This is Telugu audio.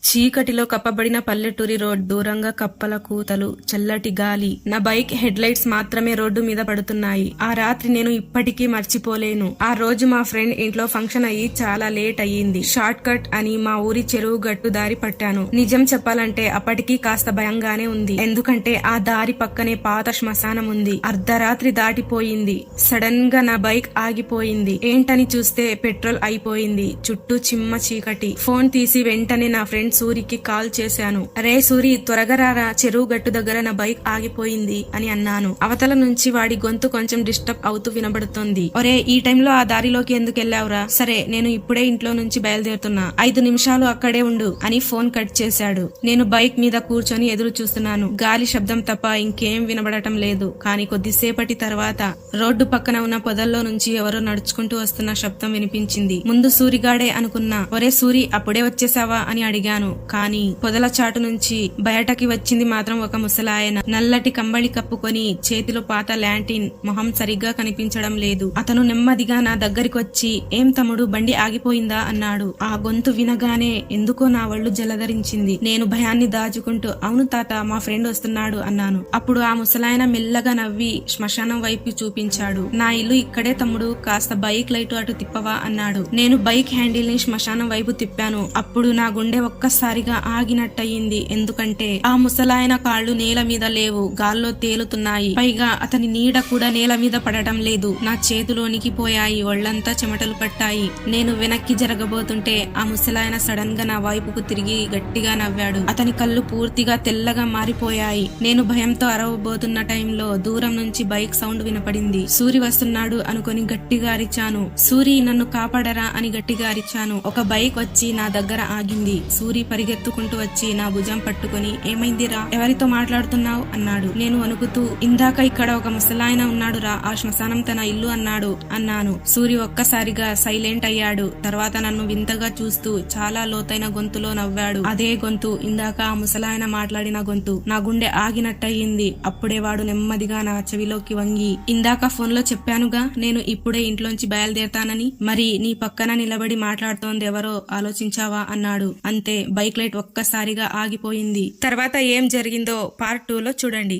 చీకటిలో కప్పబడిన పల్లెటూరి రోడ్, దూరంగా కప్పల కూతలు, చల్లటి గాలి. నా బైక్ హెడ్ లైట్స్ మాత్రమే రోడ్డు మీద పడుతున్నాయి. ఆ రాత్రి నేను ఇప్పటికీ మర్చిపోలేను. ఆ రోజు మా ఫ్రెండ్ ఇంట్లో ఫంక్షన్ అయ్యి చాలా లేట్ అయ్యింది. షార్ట్ కట్ అని మా ఊరి చెరువు గట్టు దారి పట్టాను. నిజం చెప్పాలంటే అప్పటికీ కాస్త భయంగానే ఉంది. ఎందుకంటే ఆ దారి పక్కనే పాత శ్మశానం ఉంది. అర్ధరాత్రి దాటిపోయింది. సడన్ గా నా బైక్ ఆగిపోయింది. ఏంటని చూస్తే పెట్రోల్ అయిపోయింది. చుట్టూ చిమ్మ చీకటి. ఫోన్ తీసి వెంటనే నా ఫ్రెండ్ సూరికి కాల్ చేశాను. అరే సూరి, త్వరగా రారా, చెరువు గట్టు దగ్గర నా బైక్ ఆగిపోయింది అని అన్నాను. అవతల నుంచి వాడి గొంతు కొంచెం డిస్టర్బ్ అవుతూ వినబడుతోంది. ఒరే, ఈ టైంలో ఆ దారిలోకి ఎందుకు వెళ్ళావురా? సరే, నేను ఇప్పుడే ఇంట్లో నుంచి బయలుదేరుతున్నా, 5 నిమిషాలు అక్కడే ఉండు అని ఫోన్ కట్ చేశాడు. నేను బైక్ మీద కూర్చొని ఎదురు చూస్తున్నాను. గాలి శబ్దం తప్ప ఇంకేం వినబడటం లేదు. కానీ కొద్దిసేపటి తర్వాత రోడ్డు పక్కన ఉన్న పొదల్లో నుంచి ఎవరో నడుచుకుంటూ వస్తున్న శబ్దం వినిపించింది. ముందు సూరిగాడే అనుకున్నా. ఒరే సూరి, అప్పుడే వచ్చేసావా అని అడిగాను. కానీ పొదల చాటు నుంచి బయటకి వచ్చింది మాత్రం ఒక ముసలాయన. నల్లటి కంబళి కప్పుకొని చేతిలో పాత ల్యాంటిన్. మొహం సరిగ్గా కనిపించడం లేదు. అతను నెమ్మదిగా నా దగ్గరికి వచ్చి, ఏం తమ్ముడు, బండి ఆగిపోయిందా అన్నాడు. ఆ గొంతు వినగానే ఎందుకో నా ఒళ్ళు జలధరించింది. నేను భయాన్ని దాచుకుంటూ, అవును తాత, మా ఫ్రెండ్ వస్తున్నాడు అన్నాను. అప్పుడు ఆ ముసలాయన మెల్లగా నవ్వి శ్మశానం వైపు చూపించాడు. నా ఇల్లు ఇక్కడే తమ్ముడు, కాస్త బైక్ లైట్ అటు తిప్పవా అన్నాడు. నేను బైక్ హ్యాండిల్ ని శ్మశానం వైపు తిప్పాను. అప్పుడు నా గుండె ఒక్కసారిగా ఆగినట్టయింది. ఎందుకంటే ఆ ముసలాయన కాళ్ళు నేల మీద లేవు, గాల్లో తేలుతున్నాయి. పైగా అతని నీడ కూడా నేల మీద పడటం లేదు. నా చేతిలోనికి పోయాయి. ఒళ్లంతా చెమటలు పట్టాయి. నేను వెనక్కి జరగబోతుంటే ఆ ముసలాయన సడన్ గా నా వైపుకు తిరిగి గట్టిగా నవ్వాడు. అతని కళ్ళు పూర్తిగా తెల్లగా మారిపోయాయి. నేను భయంతో అరవబోతున్న టైంలో దూరం నుంచి బైక్ సౌండ్ వినపడింది. సూరి వస్తున్నాడు అనుకుని గట్టిగా అరిచాను. సూరి, నన్ను కాపాడరా అని గట్టిగా అరిచాను. ఒక బైక్ వచ్చి నా దగ్గర ఆగింది. సూరి పరిగెత్తుకుంటూ వచ్చి నా భుజం పట్టుకుని, ఏమైందిరా, ఎవరితో మాట్లాడుతున్నావు అన్నాడు. నేను వణుకుతూ, ఇందాక ఇక్కడ ఒక ముసలాయన ఉన్నాడురా, ఆ శ్మశానం తన ఇల్లు అన్నాను. సూరి ఒక్కసారిగా సైలెంట్ అయ్యాడు. తర్వాత నన్ను వింతగా చూస్తూ చాలా లోతైన గొంతులో నవ్వాడు. అదే గొంతు, ఇందాక ఆ ముసలాయన మాట్లాడిన గొంతు. నా గుండె ఆగినట్టయింది. అప్పుడే వాడు నెమ్మదిగా నా చెవిలోకి వంగి, ఇందాక ఫోన్ లో చెప్పానుగా నేను ఇప్పుడే ఇంట్లోంచి బయలుదేరతానని, మరి నీ పక్కన నిలబడి మాట్లాడుతోంది ఎవరో ఆలోచించావా అన్నాడు. అంతే, బైక్ లైట్ ఒక్కసారిగా ఆగిపోయింది. తర్వాత ఏం జరిగిందో పార్ట్ 2లో చూడండి.